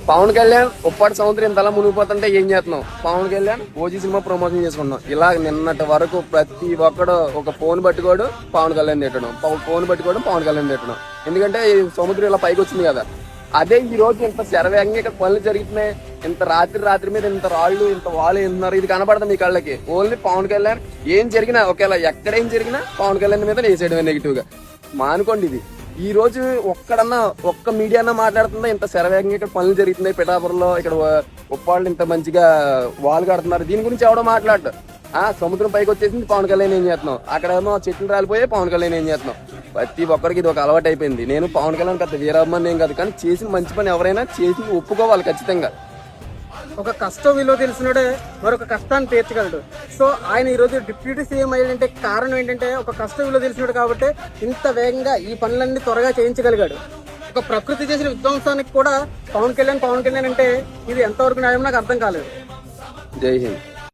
పవన్ కళ్యాణ్ ఉప్పాటి సముద్రం ఇంతలా మునిగిపోతుంటే ఏం చేస్తున్నాం? పవన్ కళ్యాణ్ ఓజీ సినిమా ప్రమోషన్ చేసుకున్నాం. ఇలా నిన్నటి వరకు ప్రతి ఒక్కడు ఒక ఫోన్ పట్టుకోడు పవన్ కళ్యాణ్ తిట్టడం, ఫోన్ పట్టుకోవడం పవన్ కళ్యాణ్ తిట్టడం. ఎందుకంటే ఈ సముద్రం ఇలా పైకి వచ్చింది కదా. అదే ఈ రోజు ఇంత శరవేగంగా ఇక్కడ పనులు జరుగుతున్నాయి. ఇంత రాత్రి మీద ఇంత రాళ్ళు ఇంత వాళ్ళు ఎంతున్నారు, ఇది కనపడదు మీ కళ్ళకి. ఓన్లీ పవన్ కళ్యాణ్ ఏం జరిగినా ఒకేలా ఎక్కడేం జరిగినా పవన్ కళ్యాణ్ మీద వేసేయడమే నెగిటివ్ గా. మానుకోండి ఇది. ఈ రోజు ఒక్క మీడియా మాట్లాడుతుందా? ఇంత శరవేగంగా ఇక్కడ పనులు జరుగుతున్నాయి పిఠాపురంలో, ఇక్కడ ఉప్పాళ్ళు ఇంత మంచిగా వాల్ కడుతున్నారు, దీని గురించి ఎవడో మాట్లాడు. సముద్రం పైకి వచ్చేసింది పవన్ కళ్యాణ్ ఏం చేస్తున్నావు, అక్కడేమో చెట్లు రాలిపోయే పవన్ కళ్యాణ్ ఏం చేస్తున్నావు. ప్రతి ఒక్కరికి ఇది ఒక అలవాటు అయిపోయింది. నేను పవన్ కళ్యాణ్ పెద్ద వీరాభిమాని ఏం కాదు, కానీ చేసిన మంచి పని ఎవరైనా చేసి ఒప్పుకోవాలి ఖచ్చితంగా. ఒక కష్టం విలువ తెలిసినోడే మరొక కష్టాన్ని తీర్చగలడు. సో ఆయన ఈ రోజు డిప్యూటీ సీఎం అయ్యాడంటే కారణం ఏంటంటే ఒక కష్టం విలువ తెలిసినాడు కాబట్టి ఇంత వేగంగా ఈ పనులన్నీ త్వరగా చేయించగలిగాడు. ఒక ప్రకృతి చేసిన విధ్వంసానికి కూడా పవన్ కళ్యాణ్ అంటే ఇది ఎంతవరకు న్యాయం నాకు అర్థం కాలేదు. జై హింద్.